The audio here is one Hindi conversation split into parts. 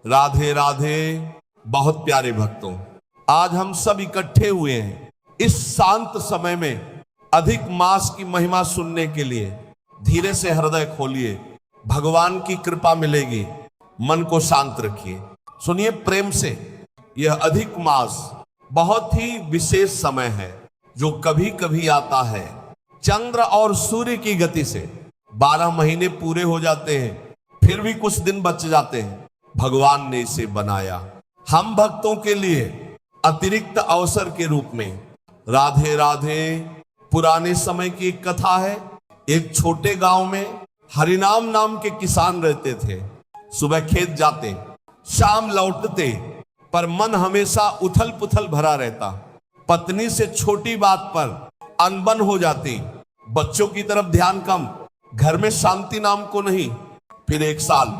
राधे राधे। बहुत प्यारे भक्तों, आज हम सब इकट्ठे हुए हैं इस शांत समय में अधिक मास की महिमा सुनने के लिए। धीरे से हृदय खोलिए, भगवान की कृपा मिलेगी। मन को शांत रखिए, सुनिए प्रेम से। यह अधिक मास बहुत ही विशेष समय है जो कभी कभी आता है। चंद्र और सूर्य की गति से 12 महीने पूरे हो जाते हैं, फिर भी कुछ दिन बच जाते हैं। भगवान ने इसे बनाया हम भक्तों के लिए अतिरिक्त अवसर के रूप में। राधे राधे। पुराने समय की एक कथा है। एक छोटे गांव में हरिनाम नाम के किसान रहते थे। सुबह खेत जाते, शाम लौटते, पर मन हमेशा उथल पुथल भरा रहता। पत्नी से छोटी बात पर अनबन हो जाती, बच्चों की तरफ ध्यान कम, घर में शांति नाम को नहीं। फिर एक साल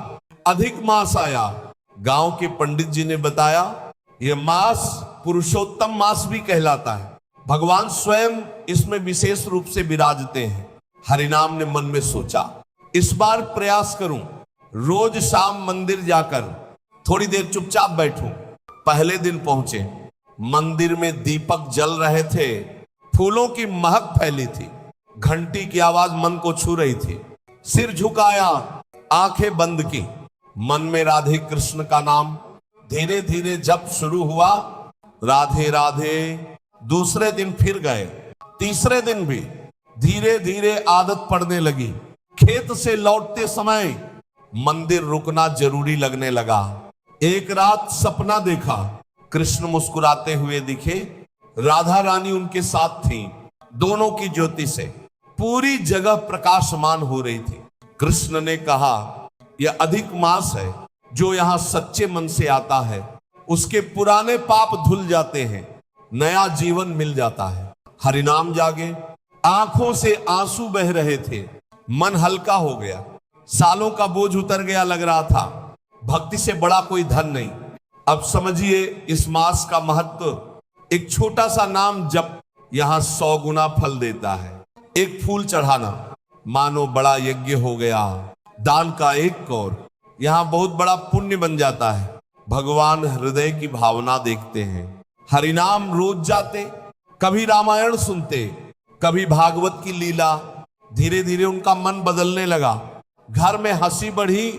अधिक मास आया। गांव के पंडित जी ने बताया, यह मास पुरुषोत्तम मास भी कहलाता है। भगवान स्वयं इसमें विशेष रूप से विराजते हैं। हरिनाम ने मन में सोचा, इस बार प्रयास करूं, रोज शाम मंदिर जाकर थोड़ी देर चुपचाप बैठूं। पहले दिन पहुंचे, मंदिर में दीपक जल रहे थे, फूलों की महक फैली थी, घंटी की आवाज मन को छू रही थी। सिर झुकाया, आंखें बंद की, मन में राधे कृष्ण का नाम धीरे धीरे जप शुरू हुआ। राधे राधे। दूसरे दिन फिर गए, तीसरे दिन भी धीरे धीरे आदत पड़ने लगी। खेत से लौटते समय मंदिर रुकना जरूरी लगने लगा। एक रात सपना देखा, कृष्ण मुस्कुराते हुए दिखे, राधा रानी उनके साथ थी। दोनों की ज्योति से पूरी जगह प्रकाशमान हो रही थी। कृष्ण ने कहा, यह अधिक मास है, जो यहां सच्चे मन से आता है उसके पुराने पाप धुल जाते हैं, नया जीवन मिल जाता है। हरिनाम जागे, आंखों से आंसू बह रहे थे, मन हल्का हो गया, सालों का बोझ उतर गया लग रहा था। भक्ति से बड़ा कोई धन नहीं। अब समझिए इस मास का महत्व। एक छोटा सा नाम जप यहां 100 गुना फल देता है। एक फूल चढ़ाना मानो बड़ा यज्ञ हो गया। दान का एक कौर यहां बहुत बड़ा पुण्य बन जाता है। भगवान हृदय की भावना देखते हैं। हरिनाम रोज जाते, कभी रामायण सुनते, कभी भागवत की लीला। धीरे धीरे उनका मन बदलने लगा। घर में हंसी बढ़ी,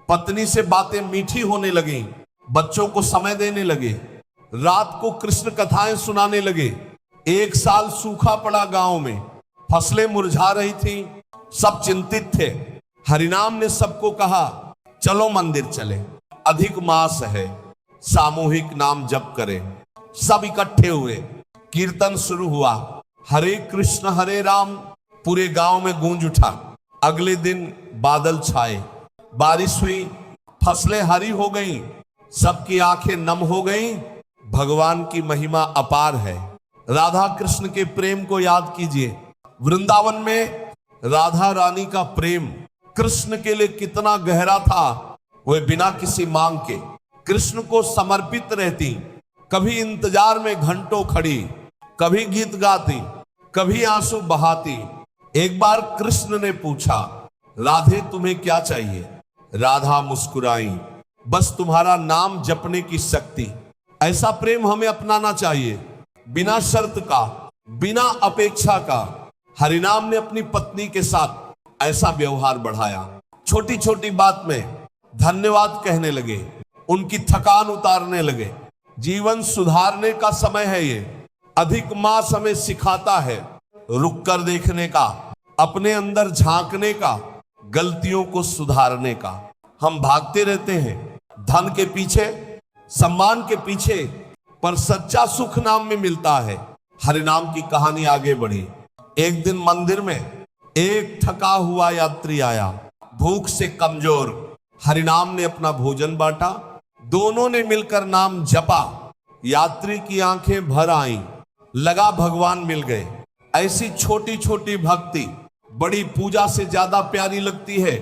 पत्नी से बातें मीठी होने लगी, बच्चों को समय देने लगे, रात को कृष्ण कथाएं सुनाने लगे। एक साल सूखा पड़ा गांव में, फसलें मुरझा रही थी, सब चिंतित थे। हरिनाम ने सबको कहा, चलो मंदिर चले, अधिक मास है, सामूहिक नाम जप करें। सब इकट्ठे हुए, कीर्तन शुरू हुआ। हरे कृष्ण हरे राम पूरे गांव में गूंज उठा। अगले दिन बादल छाए, बारिश हुई, फसलें हरी हो गईं, सबकी आंखें नम हो गईं। भगवान की महिमा अपार है। राधा कृष्ण के प्रेम को याद कीजिए। वृंदावन में राधा रानी का प्रेम कृष्ण के लिए कितना गहरा था। वे बिना किसी मांग के कृष्ण को समर्पित रहती, कभी इंतजार में घंटों खड़ी, कभी गीत गाती, कभी आंसू बहाती। एक बार कृष्ण ने पूछा, राधे तुम्हें क्या चाहिए? राधा मुस्कुराई, बस तुम्हारा नाम जपने की शक्ति। ऐसा प्रेम हमें अपनाना चाहिए, बिना शर्त का, बिना अपेक्षा का। हरिनाम ने अपनी पत्नी के साथ ऐसा व्यवहार बढ़ाया। छोटी छोटी बात में धन्यवाद कहने लगे, उनकी थकान उतारने लगे। जीवन सुधारने का समय है ये। अधिक मास हमें सिखाता है रुक कर देखने का, अपने अंदर झांकने का, गलतियों को सुधारने का। हम भागते रहते हैं धन के पीछे, सम्मान के पीछे, पर सच्चा सुख नाम में मिलता है। हरिनाम की कहानी आगे बढ़ी। एक दिन मंदिर में एक थका हुआ यात्री आया, भूख से कमजोर। हरिनाम ने अपना भोजन बांटा, दोनों ने मिलकर नाम जपा। यात्री की आंखें भर आईं, लगा भगवान मिल गए। ऐसी छोटी छोटी भक्ति बड़ी पूजा से ज्यादा प्यारी लगती है।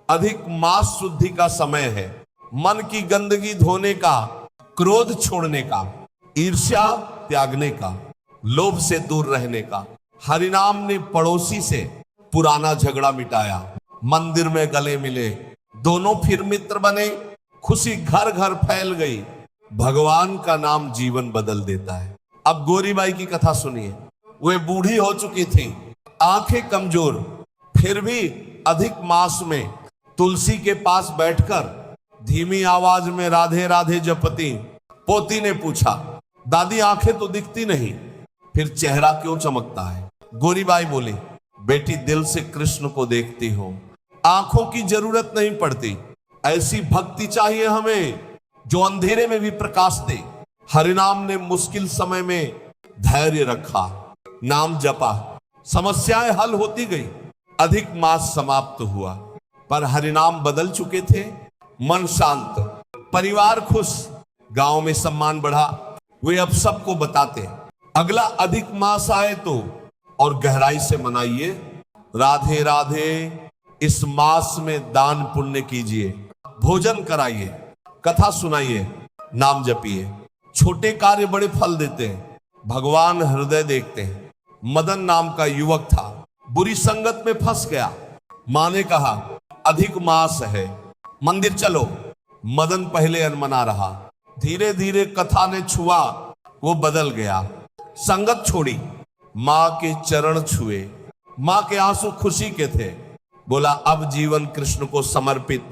अधिक मास शुद्धि का समय है, मन की गंदगी धोने का, क्रोध छोड़ने का, ईर्ष्या त्यागने का, लोभ से दूर रहने का। हरिनाम ने पड़ोसी से पुराना झगड़ा मिटाया, मंदिर में गले मिले, दोनों फिर मित्र बने, खुशी घर घर फैल गई। भगवान का नाम जीवन बदल देता है। अब गोरीबाई की कथा सुनिए। वे बूढ़ी हो चुकी थी, आंखें कमजोर, फिर भी अधिक मास में तुलसी के पास बैठकर धीमी आवाज में राधे राधे जपती। पोती ने पूछा, दादी आंखें तो दिखती नहीं, फिर चेहरा क्यों चमकता है? गोरीबाई बोली, बेटी दिल से कृष्ण को देखती हो, आंखों की जरूरत नहीं पड़ती। ऐसी भक्ति चाहिए हमें जो अंधेरे में भी प्रकाश दे। हरिनाम ने मुश्किल समय में धैर्य रखा, नाम जपा, समस्याएं हल होती गई। अधिक मास समाप्त हुआ, पर हरिनाम बदल चुके थे। मन शांत, परिवार खुश, गांव में सम्मान बढ़ा। वे अब सबको बताते, अगला अधिक मास आए तो और गहराई से मनाइए। राधे राधे, इस मास में दान पुण्य कीजिए, भोजन कराइए, कथा सुनाइए, नाम जपिए। छोटे कार्य बड़े फल देते हैं, भगवान हृदय देखते हैं। मदन नाम का युवक था, बुरी संगत में फंस गया। मां ने कहा, अधिक मास है, मंदिर चलो। मदन पहले अनमना रहा, धीरे धीरे कथा ने छुआ, वो बदल गया। संगत छोड़ी, मां के चरण छुए। मां के आंसू खुशी के थे। बोला, अब जीवन कृष्ण को समर्पित।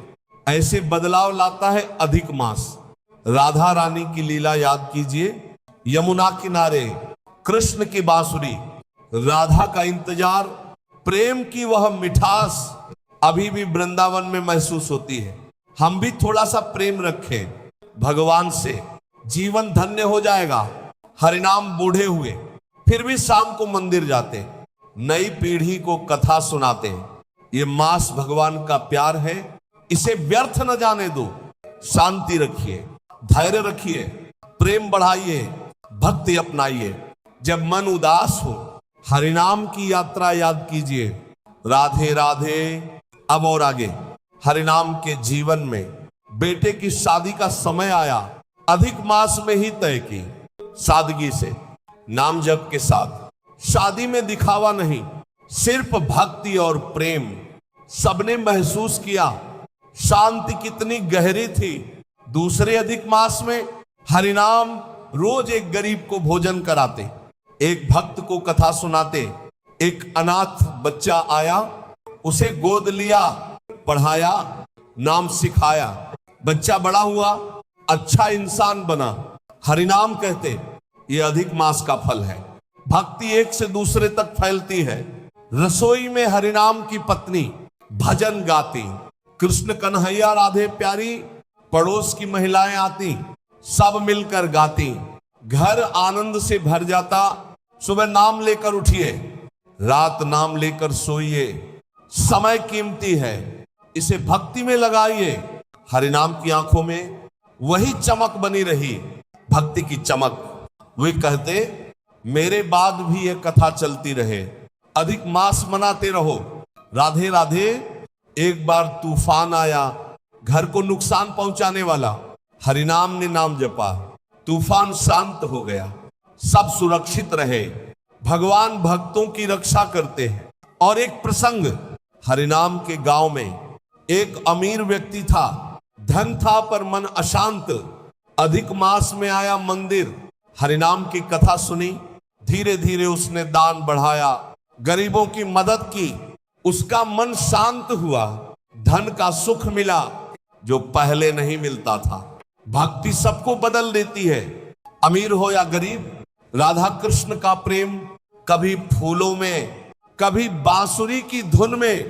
ऐसे बदलाव लाता है अधिक मास। राधा रानी की लीला याद कीजिए। यमुना किनारे कृष्ण की बांसुरी, राधा का इंतजार, प्रेम की वह मिठास अभी भी वृंदावन में महसूस होती है। हम भी थोड़ा सा प्रेम रखें भगवान से, जीवन धन्य हो जाएगा। हरिनाम बूढ़े हुए, फिर भी शाम को मंदिर जाते, नई पीढ़ी को कथा सुनाते। ये मास भगवान का प्यार है, इसे व्यर्थ न जाने दो। शांति रखिए, धैर्य रखिए, प्रेम बढ़ाइए, भक्ति अपनाइए। जब मन उदास हो, हरिनाम की यात्रा याद कीजिए। राधे राधे। अब और आगे, हरिनाम के जीवन में बेटे की शादी का समय आया। अधिक मास में ही तय की, सादगी से, नाम जप के साथ। शादी में दिखावा नहीं, सिर्फ भक्ति और प्रेम। सबने महसूस किया शांति कितनी गहरी थी। दूसरे अधिक मास में हरिनाम रोज एक गरीब को भोजन कराते, एक भक्त को कथा सुनाते। एक अनाथ बच्चा आया, उसे गोद लिया, पढ़ाया, नाम सिखाया। बच्चा बड़ा हुआ, अच्छा इंसान बना। हरिनाम कहते, ये अधिक मास का फल है। भक्ति एक से दूसरे तक फैलती है। रसोई में हरिनाम की पत्नी भजन गाती, कृष्ण कन्हैया राधे प्यारी, पड़ोस की महिलाएं आती, सब मिलकर गाती। घर आनंद से भर जाता। सुबह नाम लेकर उठिए, रात नाम लेकर सोइए। समय कीमती है, इसे भक्ति में लगाइए। हरिनाम की आंखों में वही चमक बनी रही, भक्ति की चमक। वे कहते, मेरे बाद भी ये कथा चलती रहे, अधिक मास मनाते रहो। राधे राधे। एक बार तूफान आया, घर को नुकसान पहुंचाने वाला। हरिनाम ने नाम जपा, तूफान शांत हो गया, सब सुरक्षित रहे। भगवान भक्तों की रक्षा करते हैं। और एक प्रसंग, हरिनाम के गांव में एक अमीर व्यक्ति था, धन था पर मन अशांत। अधिक मास में आया मंदिर, हरिनाम की कथा सुनी, धीरे धीरे उसने दान बढ़ाया, गरीबों की मदद की। उसका मन शांत हुआ, धन का सुख मिला जो पहले नहीं मिलता था। भक्ति सबको बदल देती है, अमीर हो या गरीब। राधा कृष्ण का प्रेम कभी फूलों में, कभी बांसुरी की धुन में,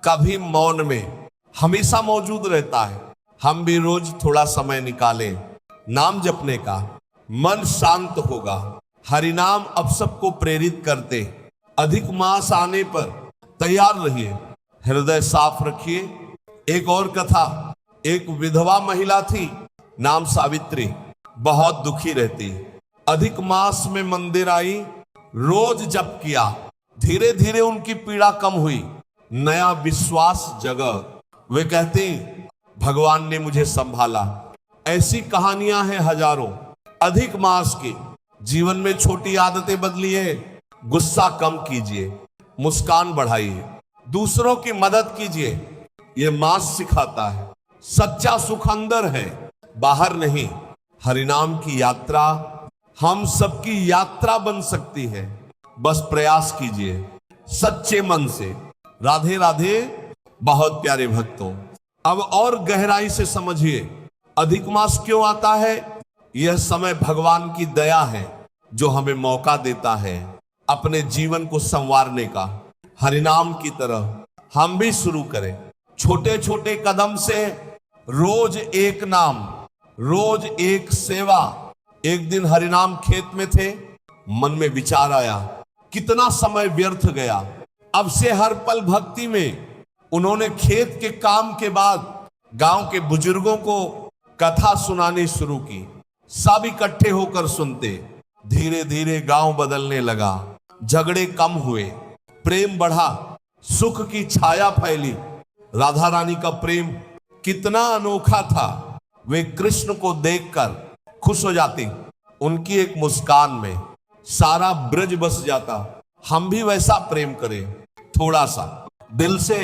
कभी मौन में हमेशा मौजूद रहता है। हम भी रोज थोड़ा समय निकालें नाम जपने का, मन शांत होगा। हरिनाम अब सबको प्रेरित करते। अधिक मास आने पर तैयार रहिए, हृदय साफ रखिए। एक और कथा, एक विधवा महिला थी, नाम सावित्री, बहुत दुखी रहती। अधिक मास में मंदिर आई, रोज जप किया, धीरे धीरे उनकी पीड़ा कम हुई, नया विश्वास जगा। वे कहती, भगवान ने मुझे संभाला। ऐसी कहानियां हैं हजारों। अधिक मास की जीवन में छोटी आदतें बदलिए, गुस्सा कम कीजिए, मुस्कान बढ़ाइए, दूसरों की मदद कीजिए। यह मास सिखाता है सच्चा सुख अंदर है, बाहर नहीं। हरिनाम की यात्रा हम सबकी यात्रा बन सकती है, बस प्रयास कीजिए सच्चे मन से। राधे राधे। बहुत प्यारे भक्तों, अब और गहराई से समझिए अधिक मास क्यों आता है। यह समय भगवान की दया है जो हमें मौका देता है अपने जीवन को संवारने का। हरिनाम की तरह हम भी शुरू करें, छोटे छोटे कदम से। रोज एक नाम, रोज एक सेवा। एक दिन हरिनाम खेत में थे, मन में विचार आया कितना समय व्यर्थ गया। अब से हर पल भक्ति में। उन्होंने खेत के काम के बाद गांव के बुजुर्गों को कथा सुनानी शुरू की। सब इकट्ठे होकर सुनते। धीरे धीरे गांव बदलने लगा, झगड़े कम हुए, प्रेम बढ़ा, सुख की छाया फैली। राधा रानी का प्रेम कितना अनोखा था। वे कृष्ण को देखकर खुश हो जाती, उनकी एक मुस्कान में सारा ब्रज बस जाता। हम भी वैसा प्रेम करें थोड़ा सा दिल से।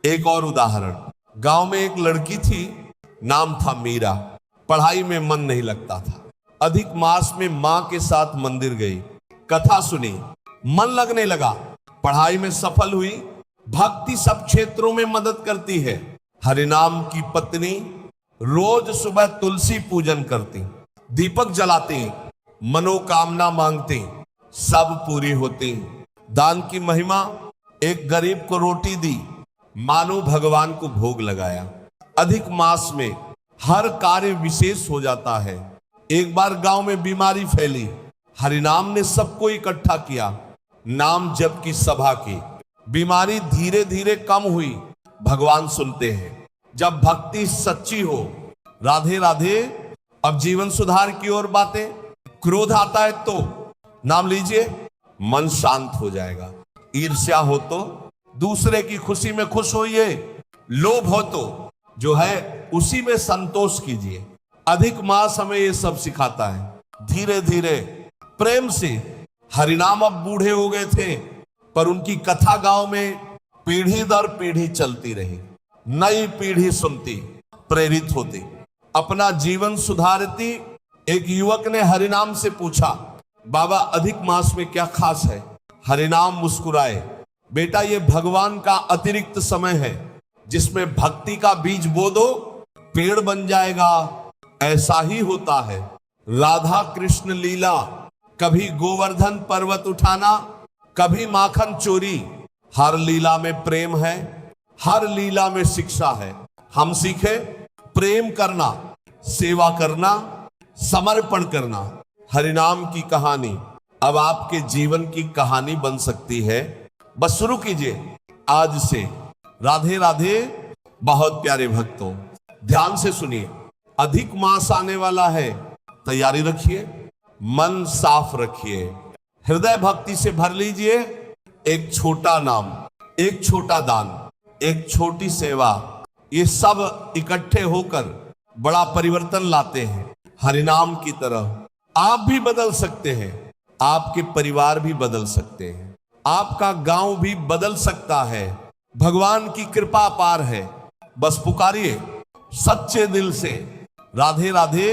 एक और उदाहरण, गांव में एक लड़की थी, नाम था मीरा। पढ़ाई में मन नहीं लगता था। अधिक मास में मां के साथ मंदिर गई, कथा सुनी, मन लगने लगा, पढ़ाई में सफल हुई। भक्ति सब क्षेत्रों में मदद करती है। हरिनाम की पत्नी रोज सुबह तुलसी पूजन करती, दीपक जलाती, मनोकामना मांगती, सब पूरी होती। दान की महिमा, एक गरीब को रोटी दी, मानो भगवान को भोग लगाया। अधिक मास में हर कार्य विशेष हो जाता है। एक बार गांव में बीमारी फैली, हरिनाम ने सबको इकट्ठा किया, नाम जप की सभा की। बीमारी धीरे धीरे कम हुई। भगवान सुनते हैं जब भक्ति सच्ची हो। राधे राधे। अब जीवन सुधार की ओर बातें। क्रोध आता है तो नाम लीजिए, मन शांत हो जाएगा। ईर्ष्या हो तो दूसरे की खुशी में खुश होइए। लोभ हो तो जो है उसी में संतोष कीजिए। अधिक मास हमें ये सब सिखाता है। धीरे धीरे प्रेम से। हरिनाम अब बूढ़े हो गए थे, पर उनकी कथा गांव में पीढ़ी दर पीढ़ी चलती रही। नई पीढ़ी सुनती, प्रेरित होती, अपना जीवन सुधारती। एक युवक ने हरिनाम से पूछा, बाबा अधिक मास में क्या खास है। हरिनाम मुस्कुराए, बेटा ये भगवान का अतिरिक्त समय है जिसमें भक्ति का बीज बो दो, पेड़ बन जाएगा। ऐसा ही होता है। राधा कृष्ण लीला, कभी गोवर्धन पर्वत उठाना, कभी माखन चोरी। हर लीला में प्रेम है, हर लीला में शिक्षा है। हम सीखे प्रेम करना, सेवा करना, समर्पण करना। हरिनाम की कहानी अब आपके जीवन की कहानी बन सकती है। बस शुरू कीजिए आज से। राधे राधे। बहुत प्यारे भक्तों, ध्यान से सुनिए। अधिक मास आने वाला है, तैयारी रखिए, मन साफ रखिए, हृदय भक्ति से भर लीजिए। एक छोटा नाम, एक छोटा दान, एक छोटी सेवा, ये सब इकट्ठे होकर बड़ा परिवर्तन लाते हैं। हरिनाम की तरह आप भी बदल सकते हैं, आपके परिवार भी बदल सकते हैं, आपका गांव भी बदल सकता है। भगवान की कृपा अपार है। बस पुकारिए सच्चे दिल से। राधे राधे।